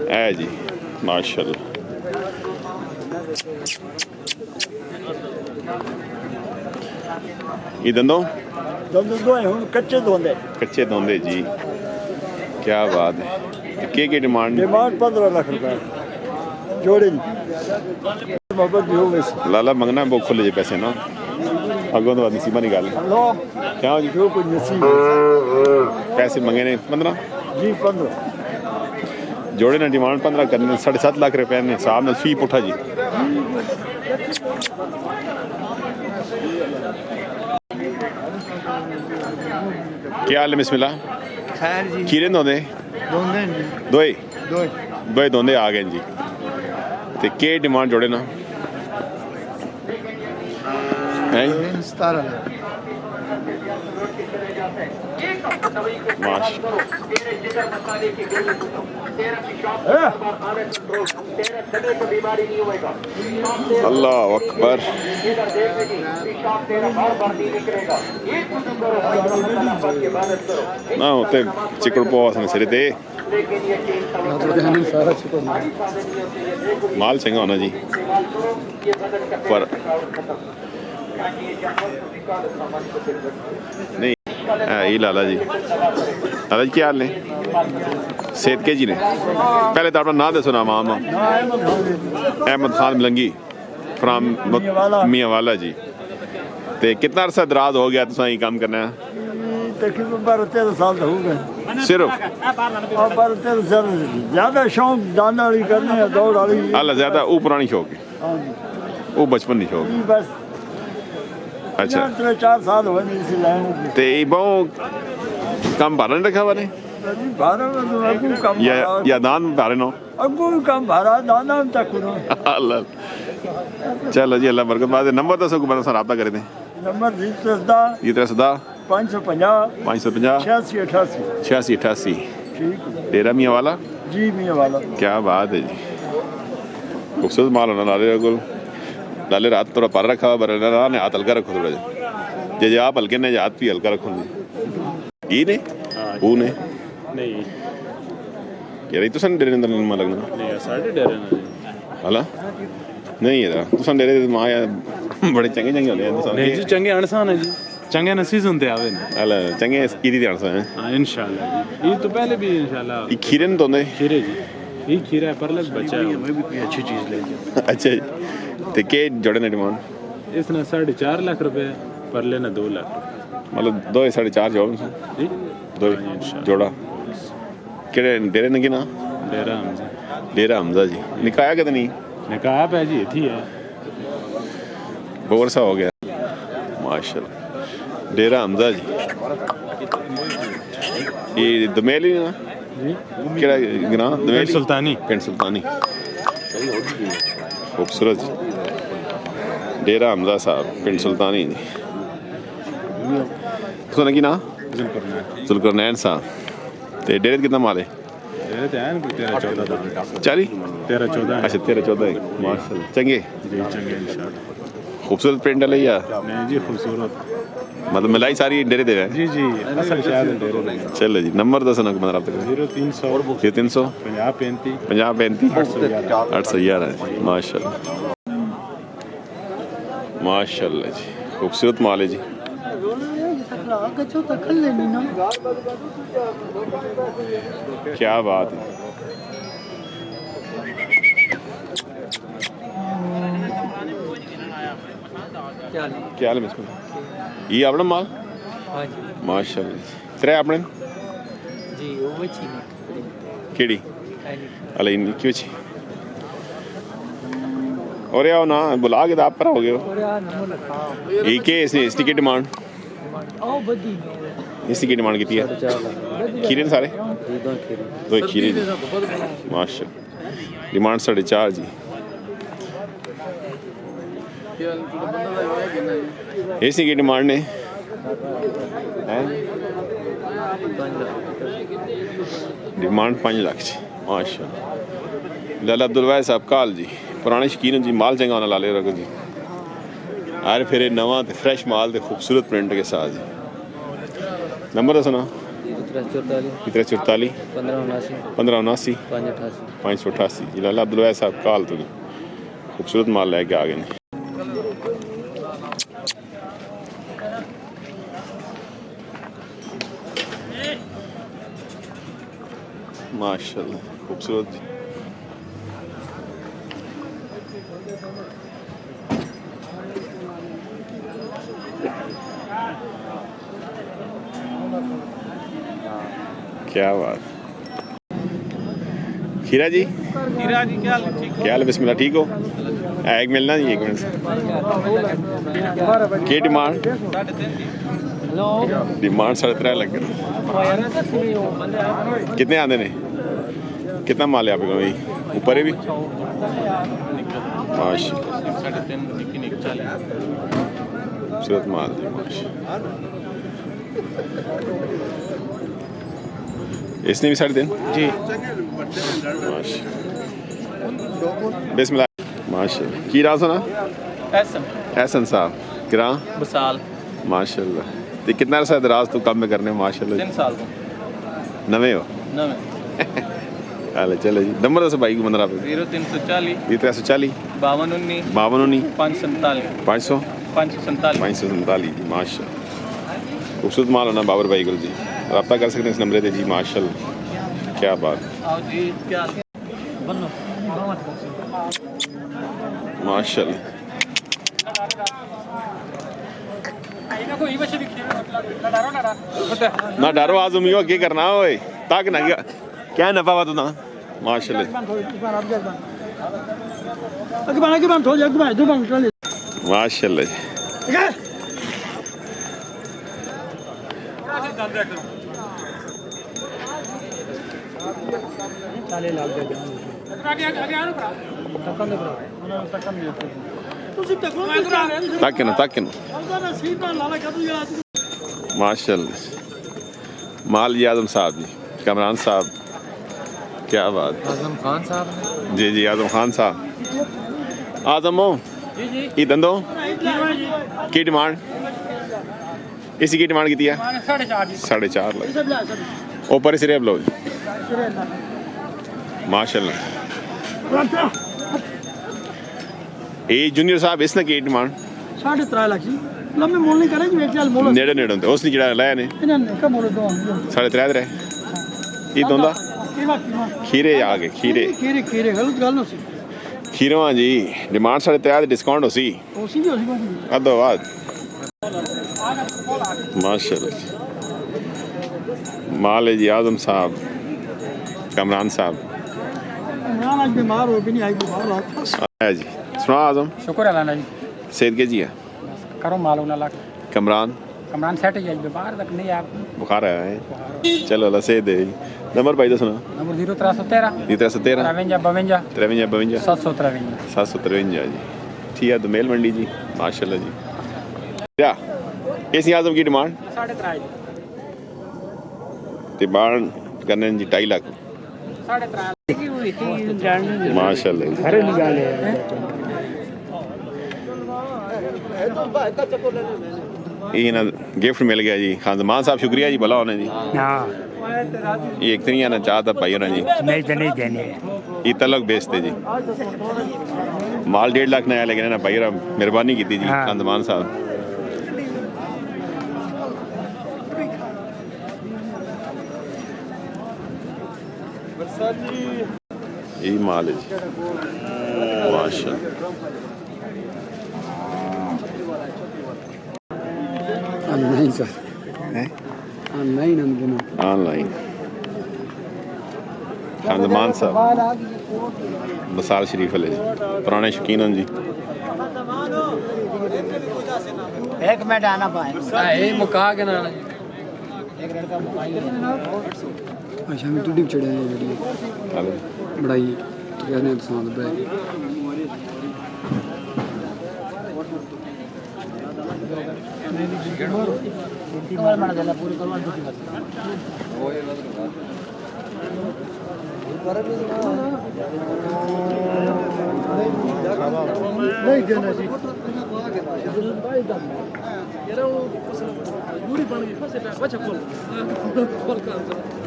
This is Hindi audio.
है जी माशाल्लाह। ये दंदों कच्चे धोंदे कच्चे धोंदे जी, क्या बात है। के डिमांड 15 लाख रुपए जोड़े मोहब्बत भी हो गई। लाला मंगना बहुत खुले जे पैसे ना अगों तो नसीबा नहीं गल क्या जी जो कुछ नसीब पैसे मंगे ने 15 जी 15 जोड़े ने डिमांड 15 करने 7.5 लाख रुपए ने हिसाब में फी पुठा जी। क्या हाल है बिस्मिल्लाह खैर जी खीरे दोंदे दोंदे दोए दो दोए दोंदे आ गए जी। ते के डिमांड जोड़े ना हैं 17 लाख अल्लाह अकबर। ना होते चिकड़ पोस ने सिरे ते माल चंगा होना जी पर नहीं ये लाला जी क्या हाल ने सेहत के जी ने पहले तो अपना ना दसो ना मामा अहमद खान मलंगी फ्राम मियाँ वाला जी। ते कितना अरसा दराज हो गया तुसा ये काम करना है? तकरीबन 12-13 साल हो गए सिर्फ 12-13 साल ज्यादा शौक दाना वाली करने हैं दौड़ वाली अल्लाह ज्यादा वो पुरानी शौक है वो बचपन नहीं शौक बस। अच्छा 3-4 साल हो गए इसी लाइन में। ते बहु काम भारा नहीं रखा वाले भाड़ा में तो अगू कम या दान भारे नो अगू कम भाड़ा दाना तक अल्लाह चलो जी अल्लाह बरकत बात। नंबर दसो बंदा सा रब्ता करे थे नंबर 550 86 88 ठीक डेरा मियाँ वाला जी मियाँ वाला। क्या बात है जी खूबसूरत माल होना लाले को लाले रात थोड़ा पर रखा हुआ ने हाथ हल्का रखो थोड़ा जे आप हल्के ने हाथ भी हल्का रखो ये ने वो ने नहीं यार ये तो सन डेरे अंदर नहीं लगना नहीं साढ़े डेरे ना हला नहीं है तो सन डेरे मां या बड़े चंगे चंगे होते हैं तो नहीं जी चंगे अनसान है जी चंगे न सीजन ते आवे ने हला चंगे ईदी ध्यान से हैं हां इंशाल्लाह जी ये तो पहले भी इंशाल्लाह ये खीरे न दोंदे खीरे जी ये खीरा है परलक बच्चा है मैं भी कोई अच्छी चीज ले अच्छा ते के जोड़े ने डिमांड इसने 4.5 लाख रुपए परले ने 2 लाख मतलब 2.5 जोड़ जी दो जोड़ा केड़े डेरे ने ना डेरा हमजा जी निकाया कि नहीं निकाह पे जी थी है बोर सा हो गया माशाल्लाह डेरा हमजा जी ये दमेली ना जी केड़ा गना दमेली सुल्तानी पिंड सुल्तानी खूबसूरत जी डेरा हमजा साहब पिंड सुल्तानी जी सुना की ना जुल्करनैन साहब ते डेरे कितना माल है डेरे ते हैं 13-14 40 13-14 अच्छा 13-14 माशाल्लाह चंगे जी चंगे इंशाल्लाह खूबसूरत प्रिंट है या नहीं जी खूबसूरत मतलब मिलाई सारी डेरे दे जी जी असल शायद डेरे में चलो जी नंबर दस ना मतलब 0300 300 50 35 811 माशाल्लाह माशाल्लाह जी खूबसूरत माल है जी क्या बात है क्या हाल है इसमें ये अपना माल माशाल्लाह तेरे अपने जी वो बची केड़ी अले इन क्यों छी और आओ ना बुला के आप पर हो गए ये के इसने की डिमांड इसकी की डिमांड की है खीरे ने सारे दो खीरे जी माशाल्लाह डिमांड 4.5 जी इसकी की डिमांड ने डिमांड 5 लाख जी माशाल्लाह लाला अब्दुल वाहिद साहब काल जी पुराने शकीन जी माल चंगा होना लाले रखो जी हर फिर नवा फ्रेश माल ते खूबसूरत प्रिंट के साथ जी नंबर दसो ना 1544 1579 588 जी लाला अब्दुल साहब काल तो खूबसूरत माल लेके आ गए ने माशाल्लाह खूबसूरत क्या बात खीरा जी क्या हाल बिस्मिल्लाह ठीक हो एक मिलना जी एक मिनट की डिमांड 3.5 लग गए कितने आते ने कितना माल है आपके भाई ऊपर है भी खूबसूरत माल इसने भी 3.5 जी बिस्मिल्लाह माशाल्लाह की राज ना एहसन साहब किरा बसाल माशाल्लाह तो कितना अर्सा दराज तू काम में करने माशाल्लाह 3 साल नवे हो हाल चलो जी नंबर दस भाई को मंदरा पे 0340 340 5219 5219 547 547 जी माशाल्लाह खूबसूरत माल होना बाबर भाई को जी रब्ता कर सकते हैं इस नंबर पे जी माशाल्लाह क्या बात माशाल्लाह ना डरो आजम यो क्या करना ओए ताक ना क्या नफा हुआ तू ना माशाल्लाह माशाल्लाह तक माशाल्लाह माल जी आजम साहब जी कमरान साहब क्या बात आजम खान साहब जी आजम खान साहब आजम हो ये धंधो की डिमांड इसी की डिमांड की है 4.5 लाख ऊपर ही सिर्फ लो माशाल्लाह ये जूनियर साहब इसने की डिमांड 3.5 लाख जी लम्बे मोल नहीं करेंगे वेचाल मोल नेड़े होंदे उसने जिहड़ा लाया ने का मोल दो 3.5 रहे ये दोंदा खीरे आ गए खीरे गलत गल नो सी खीरों जी डिमांड 3.5 डिस्काउंट हो सी अदो बाद माशाल्लाह माल है जी आजम साहब कमरान साहब आज बीमार हो भी नहीं आई बुखार आया जी सुना आजम शुक्र है लाला जी सेहत के जी है करो मालूम ना लाख कमरान सेट ही जाए बाहर तक नहीं आप बुखार आया है चलो अल्लाह से दे नंबर भाई दो सुना नंबर 0313 313 53 52 753 753 जी ठीक है तो मेल मंडी जी माशाल्लाह जी क्या इसी आजम की डिमांड 3.5 डिमांड करने जी 2.5 लाख 3.5 माशाल्लाह अरे निकाले ये ना गिफ्ट मिल गया जी खान जमान साहब शुक्रिया जी भला होने जी हाँ ये एक तरीका ना चाहता भाई होना जी नहीं तो नहीं देने ये तलक बेचते जी माल 1.5 लाख नया लेकिन ना भाई मेहरबानी की थी जी हाँ। खान जमान साहब यही माल है जी माशाल्लाह नहीं सर नहीं नमकीन ऑनलाइन खान जमान साहब बसाल शरीफ वाले जी पुराने शौकीन हैं जी एक मिनट आना पाए ए मुका के ना एक लड़का मोबाइल अच्छा मैं टूटी चढ़े हैं वीडियो हेलो बड़ाई तो कहने पसंद बड़ाई कमर मार देला पूरी करवा दूसरी नहीं देना जी पूरी बन गई फसे बच्चा खोल खोल कर